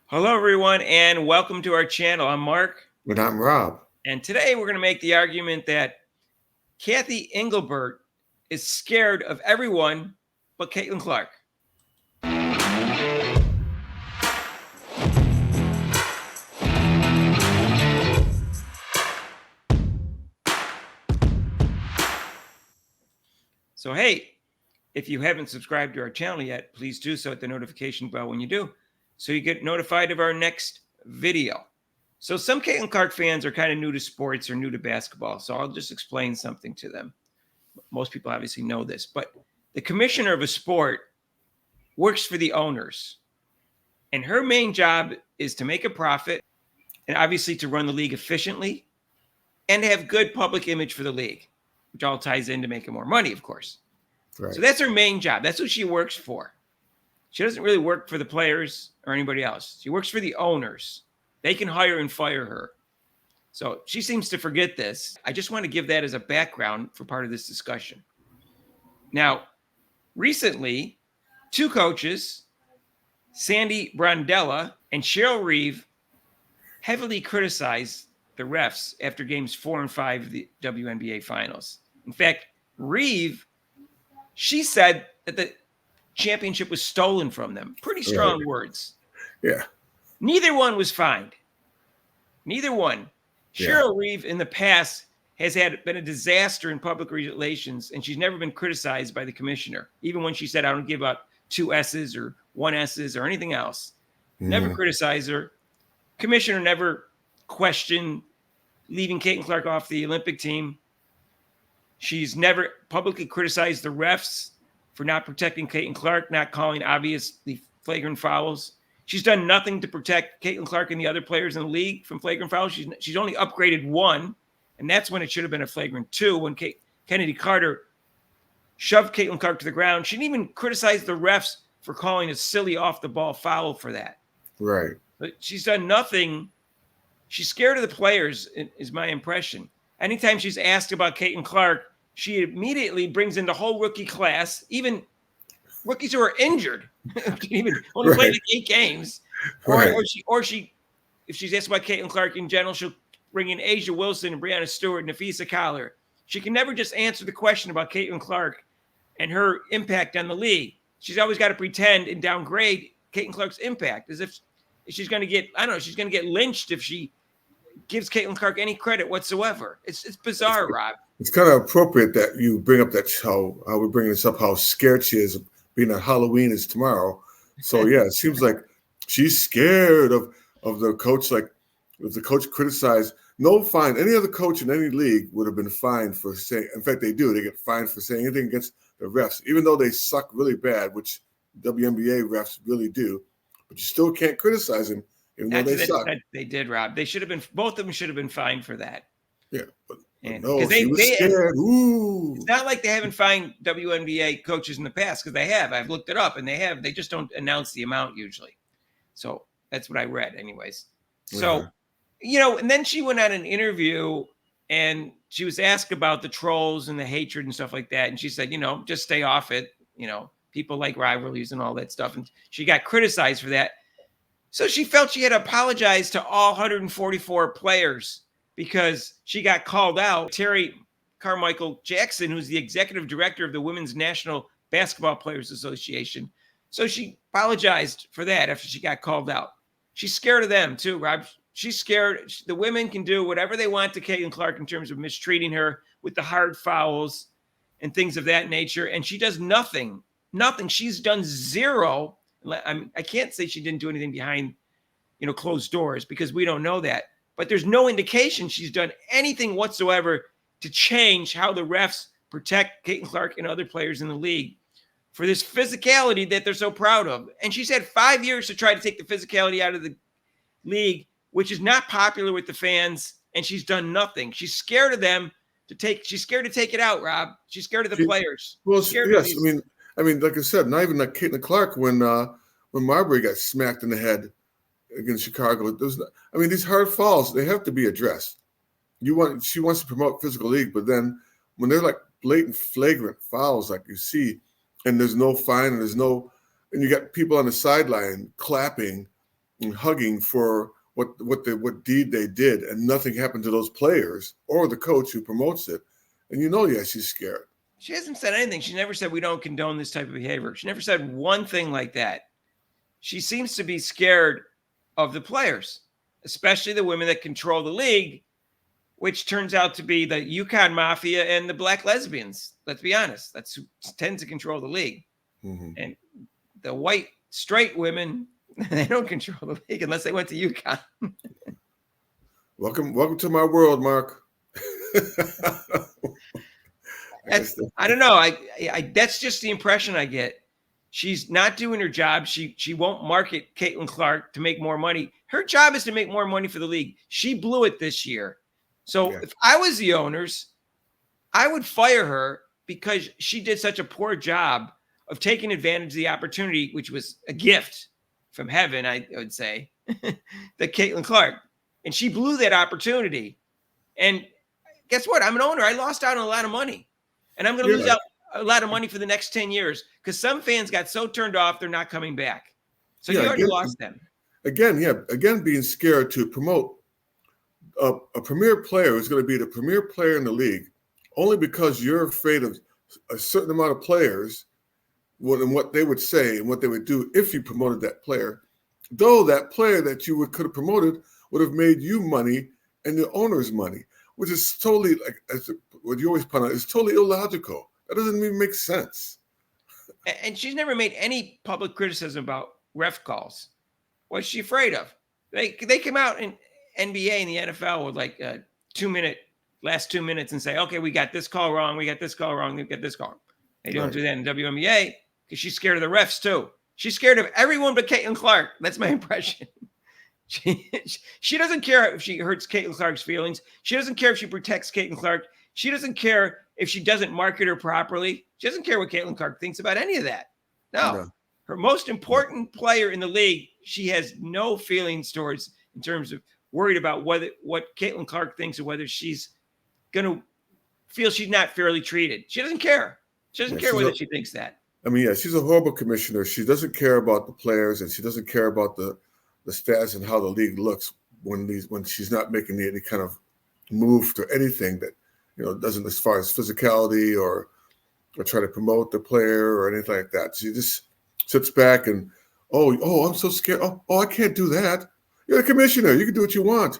Hello, everyone, and welcome to our channel. I'm Mark, But I'm Rob. and today we're going to make the argument that Cathy Engelbert is scared of everyone but Caitlin Clark. So, hey, if you haven't subscribed to our channel yet, please do so at the notification bell when you do, so you get notified of our next video. So some Caitlin Clark fans are kind of new to sports or new to basketball, so I'll just explain something to them. Most people obviously know this, but the commissioner of a sport works for the owners, and her main job is to make a profit and obviously to run the league efficiently and have good public image for the league, which all ties into making more money, of course. Right. So that's her main job. That's what she works for. She doesn't really work for the players or anybody else. She works for the owners. They can hire and fire her. So she seems to forget this. I just want to give that as a background for part of this discussion. Now, recently, two coaches, Sandy Brandella and Cheryl Reeve, heavily criticized the refs after games 4 and 5 of the WNBA finals. In fact, Reeve, she said that the championship was stolen from them. Pretty strong words. Yeah. Neither one was fined. Neither one. Yeah. Cheryl Reeve in the past has been a disaster in public relations, and she's never been criticized by the commissioner, even when she said, I don't give up 2 S's or 1 S's or anything else. Never criticized her. Commissioner never questioned leaving Caitlin Clark off the Olympic team. She's never publicly criticized the refs for not protecting Caitlin Clark, not calling obviously flagrant fouls. She's done nothing to protect Caitlin Clark and the other players in the league from flagrant fouls. She's only upgraded 1, and that's when it should have been a flagrant 2, when Kennedy Carter shoved Caitlin Clark to the ground. She didn't even criticize the refs for calling a silly off-the-ball foul for that. Right. But she's done nothing. She's scared of the players, is my impression. Anytime she's asked about Caitlin Clark, she immediately brings in the whole rookie class, even rookies who are injured, even only played like 8 games. Or she, if she's asked about Caitlin Clark in general, she'll bring in Asia Wilson and Breanna Stewart and Nafisa Collar. She can never just answer the question about Caitlin Clark and her impact on the league. She's always got to pretend and downgrade Caitlin Clark's impact, as if she's going to get, I don't know, she's going to get lynched if she gives Caitlin Clark any credit whatsoever. It's bizarre, Rob. It's kind of appropriate that you bring up that how we're bringing this up, how scared she is of being that Halloween is tomorrow. So yeah, it seems like she's scared of the coach. Like if the coach criticized, no fine. Any other coach in any league would have been fined for saying. In fact, they do. They get fined for saying anything against the refs, even though they suck really bad, which WNBA refs really do. But you still can't criticize them, even though they suck. They did, Rob. They should have been. Both of them should have been fined for that. Yeah, but no, she was scared. Ooh. It's not like they haven't fined WNBA coaches in the past, because they have. I've looked it up, and they have. They just don't announce the amount usually. So that's what I read, anyways. So, and then she went on an interview, and she was asked about the trolls and the hatred and stuff like that, and she said, just stay off it. People like rivalries and all that stuff, and she got criticized for that. So she felt she had to apologize to all 144 players, because she got called out. Terry Carmichael Jackson, who's the executive director of the Women's National Basketball Players Association. So she apologized for that after she got called out. She's scared of them too, Rob. She's scared. The women can do whatever they want to Caitlin Clark in terms of mistreating her with the hard fouls and things of that nature. And she does nothing. She's done zero. I can't say she didn't do anything behind, closed doors, because we don't know that. But there's no indication she's done anything whatsoever to change how the refs protect Caitlin Clark and other players in the league for this physicality that they're so proud of. And she's had 5 years to try to take the physicality out of the league, which is not popular with the fans, and she's done nothing. She's scared of them she's scared to take it out, Rob. She's scared of the players. Well, yes, I mean, like I said, not even like Caitlin Clark when Marbury got smacked in the head against Chicago. These hard falls, they have to be addressed. She wants to promote physical league, but then when they're like blatant, flagrant fouls, like you see, and there's no fine, and you got people on the sideline clapping, and hugging for what deed they did, and nothing happened to those players or the coach who promotes it. And she's scared. She hasn't said anything. She never said we don't condone this type of behavior. She never said one thing like that. She seems to be scared of the players, especially the women that control the league, which turns out to be the Yukon Mafia and the black lesbians. Let's be honest. That's who tends to control the league. Mm-hmm. And the white straight women, they don't control the league unless they went to Yukon. Welcome to my world, Mark. I don't know. I that's just the impression I get. She's not doing her job. She won't market Caitlin Clark to make more money. Her job is to make more money for the league. She blew it this year. So if I was the owners, I would fire her because she did such a poor job of taking advantage of the opportunity, which was a gift from heaven, I would say, that Caitlin Clark. And she blew that opportunity. And guess what? I'm an owner. I lost out on a lot of money. And I'm going to lose out a lot of money for the next 10 years because some fans got so turned off, they're not coming back. So you already lost them. Again, being scared to promote a premier player who's going to be the premier player in the league only because you're afraid of a certain amount of players and what they would say and what they would do if you promoted that player, though that player that you could have promoted would have made you money and the owner's money, which is totally, like what you always point out, is totally illogical. That doesn't even make sense. And she's never made any public criticism about ref calls. What's she afraid of? They came out in NBA and the NFL with like last 2 minutes and say, okay, we got this call wrong. We got this call wrong. We got this call wrong. They don't do that in WNBA because she's scared of the refs too. She's scared of everyone but Caitlin Clark. That's my impression. She doesn't care if she hurts Caitlin Clark's feelings. She doesn't care if she protects Caitlin Clark. She doesn't care if she doesn't market her properly. She doesn't care what Caitlin Clark thinks about any of that. No. Her most important player in the league, she has no feelings towards in terms of worried about what Caitlin Clark thinks or whether she's going to feel she's not fairly treated. She doesn't care. She doesn't care whether she thinks that. I mean, she's a horrible commissioner. She doesn't care about the players, and she doesn't care about the stats and how the league looks when she's not making any kind of move to anything that doesn't, as far as physicality or try to promote the player or anything like that. She just sits back and I'm so scared. I can't do that. You're the commissioner. You can do what you want.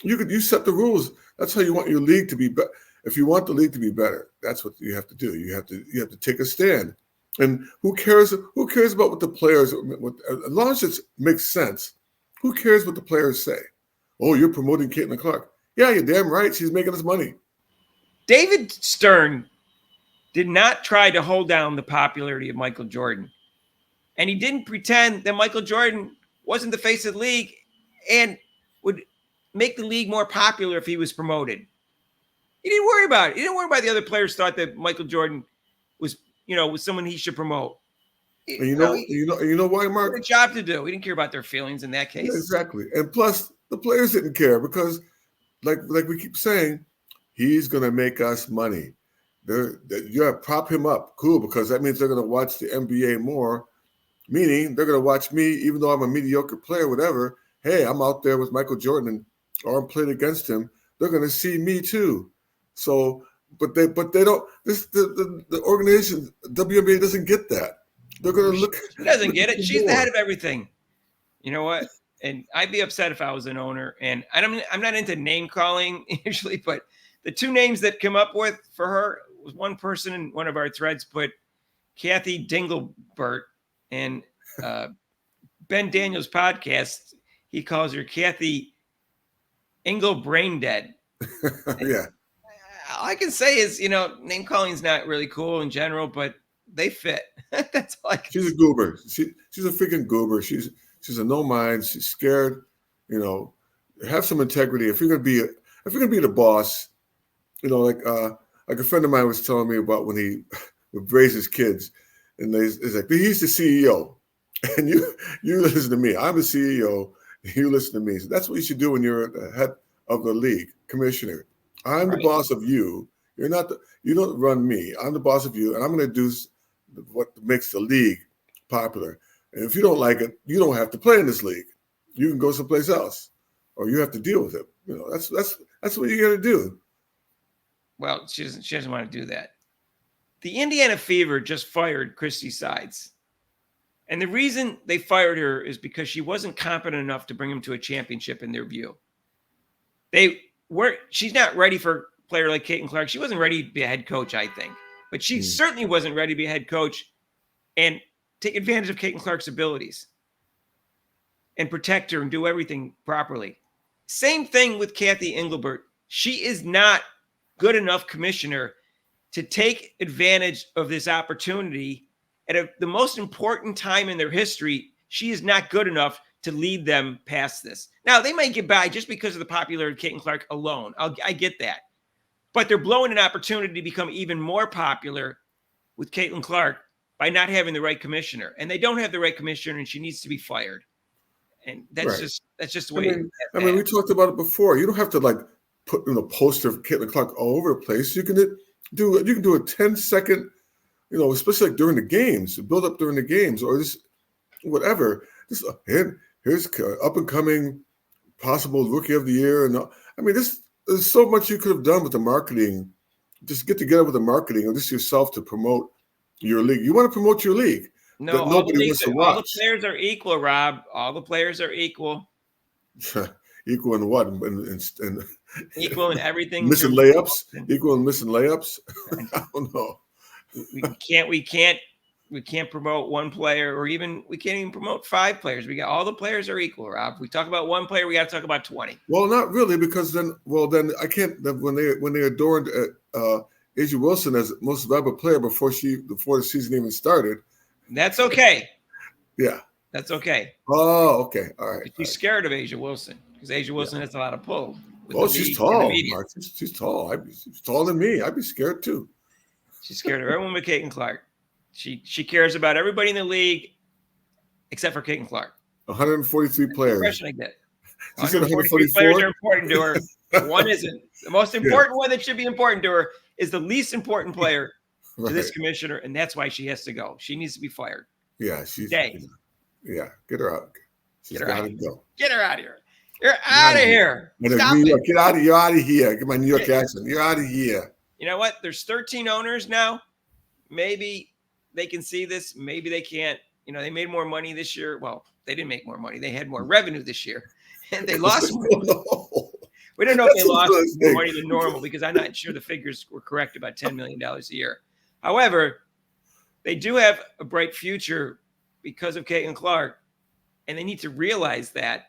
You set the rules. That's how you want your league to be. If you want the league to be better, that's what you have to do. You have to take a stand. And who cares? Who cares about what the players? As long as it makes sense, who cares what the players say? Oh, you're promoting Caitlin Clark. Yeah, you're damn right. She's making us money. David Stern did not try to hold down the popularity of Michael Jordan. And he didn't pretend that Michael Jordan wasn't the face of the league and would make the league more popular if he was promoted. He didn't worry about it. He didn't worry about the other players thought that Michael Jordan was someone he should promote. You know why, Mark? He had a job to do. He didn't care about their feelings in that case. Yeah, exactly. And plus, the players didn't care because, like we keep saying, he's going to make us money. Prop him up. Cool, because that means they're going to watch the NBA more, meaning they're going to watch me, even though I'm a mediocre player, whatever. Hey, I'm out there with Michael Jordan, or I'm playing against him. They're going to see me too. So, but they don't. The organization, WNBA, doesn't get that. They're going to look. She doesn't get it. She's the head of everything. You know what? And I'd be upset if I was an owner. And I'm not into name calling usually, but the two names that come up with for her was one person in one of our threads put Cathy Engelbert, and Ben Daniels' podcast, he calls her Cathy Engel Brain Dead. Yeah. All I can say is, name calling is not really cool in general, but they fit. That's all I can say. She's a goober. She's a freaking goober. She's a no mind. She's scared. Have some integrity. If you're gonna be the boss, like a friend of mine was telling me about when he would raise his kids, and it's like he's the CEO, and you listen to me. I'm the CEO. You listen to me. So that's what you should do when you're the head of the league, commissioner. I'm the boss of you. You don't run me. I'm the boss of you, and I'm going to do what makes the league popular. And if you don't like it, you don't have to play in this league. you can go someplace else, or you have to deal with it. That's what you got to do. Well, she doesn't want to do that. The Indiana Fever just fired Christy Sides. And the reason they fired her is because she wasn't competent enough to bring them to a championship in their view. She's not ready for a player like Caitlin Clark. She wasn't ready to be a head coach, I think. But she certainly wasn't ready to be a head coach and take advantage of Caitlin Clark's abilities and protect her and do everything properly. Same thing with Cathy Engelbert. She is not good enough commissioner to take advantage of this opportunity at the most important time in their history. She is not good enough to lead them past this. Now, they might get by just because of the popularity of Caitlin Clark alone. I get that. But they're blowing an opportunity to become even more popular with Caitlin Clark by not having the right commissioner. And they don't have the right commissioner, and she needs to be fired. And that's just the way. I mean, we talked about it before. You don't have to put a poster of Caitlin Clark all over the place. You can do a 10-second, especially during the games, build up during the games, or just whatever. Just here's up and coming possible rookie of the year, and I mean, there's so much you could have done with the marketing. Just get together with the marketing, or just yourself to promote your league. You want to promote your league. No, nobody wants to watch. All the players are equal, Rob. All the players are equal. Equal in what? And equal in everything. Missing layups. Equal in missing layups. I don't know. We can't promote one player, or we can't even promote 5 players. All the players are equal, Rob. If we talk about one player, we got to talk about 20. Well, not really, because then I can't. When they adorned Asia Wilson as most valuable player before the season even started. That's okay. Yeah. That's okay. Oh, okay. All right. She's scared of Asia Wilson because Asia Wilson has a lot of pull. Oh, she's tall, Mark. She's tall. She's taller than me. I'd be scared too. She's scared of everyone but Caitlin Clark. She cares about everybody in the league except for Caitlin Clark. 143 players. Impression I get. 143 players are important to her. One isn't. The most important one that should be important to her is the least important player to this commissioner, and that's why she has to go. She needs to be fired. Yeah, Yeah, get her out. She's got to go. Get her out of here. You're out of here. Stop it. Get out of. You're out of here. Get my New York accent. You're out of here. You know what? There's 13 owners now. Maybe they can see this. Maybe they can't. They made more money this year. Well, they didn't make more money. They had more revenue this year, and they lost more. We don't know if they lost more money than normal because I'm not sure the figures were correct, about $10 million a year. However, they do have a bright future because of Caitlin Clark, and they need to realize that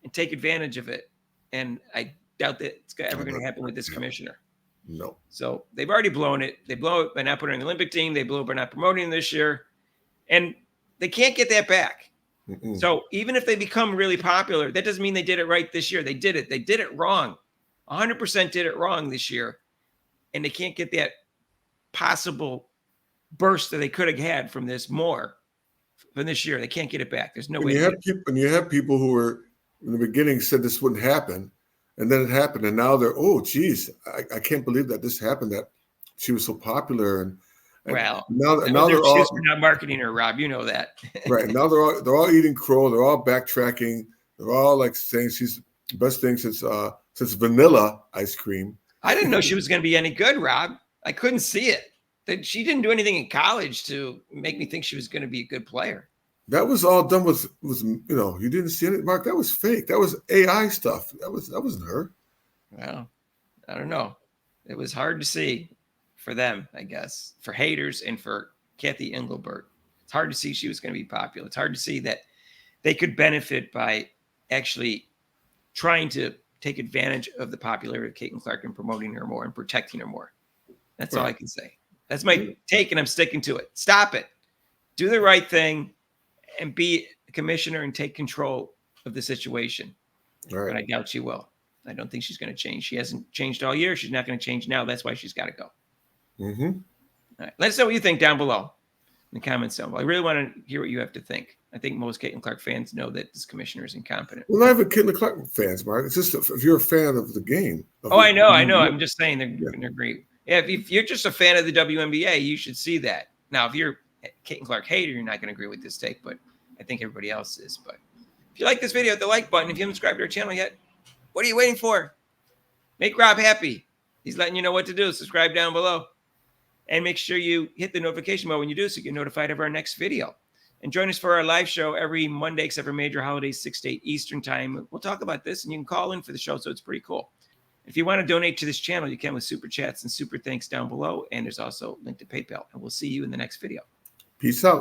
and take advantage of it. And I doubt that it's ever going to happen with this commissioner. No. So they've already blown it. They blow it by not putting her in the Olympic team. They blew it by not promoting this year. And they can't get that back. Mm-mm. So even if they become really popular, that doesn't mean they did it right this year. They did it. They did it wrong. 100% did it wrong this year. And they can't get that possible burst that they could have had from this year. They can't get it back. There's no way. You have people who were in the beginning said this wouldn't happen, and then it happened, and now they're, oh geez, I can't believe that this happened, that she was so popular, and well, now they're all not marketing her, Rob. You know that. Right. Now they're all eating crow, they're all backtracking, they're all saying she's the best thing since vanilla ice cream. I didn't know she was going to be any good, Rob. I couldn't see it. She didn't do anything in college to make me think she was going to be a good player. That was all done with you didn't see it, Mark. That was fake. That was AI stuff. That wasn't her. Well, I don't know. It was hard to see for them, I guess, for haters and for Cathy Engelbert. It's hard to see she was going to be popular. It's hard to see that they could benefit by actually trying to take advantage of the popularity of Caitlin Clark and promoting her more and protecting her more. That's all I can say. That's my take, and I'm sticking to it. Stop it. Do the right thing and be a commissioner and take control of the situation. Right. But I doubt she will. I don't think she's going to change. She hasn't changed all year. She's not going to change now. That's why she's got to go. Mm-hmm. All right. Let us know what you think down below in the comments down below. I really want to hear what you have to think. I think most Caitlin Clark fans know that this commissioner is incompetent. Well, not even Caitlin Clark fans, Mark. It's just if you're a fan of the game. I know. I'm just saying they're going to agree. Yeah, if you're just a fan of the WNBA, you should see that. Now, if you're a Caitlin Clark hater, you're not going to agree with this take, but I think everybody else is. But If you like this video, hit the like button. If you haven't subscribed to our channel yet, what are you waiting for? Make Rob happy. He's letting you know what to do. Subscribe down below. And make sure you hit the notification bell when you do so you get notified of our next video. And join us for our live show every Monday, except for major holidays, 6 to 8 Eastern time. We'll talk about this, and you can call in for the show, so it's pretty cool. If you want to donate to this channel, you can with super chats and super thanks down below. And there's also a link to PayPal. And we'll see you in the next video. Peace out.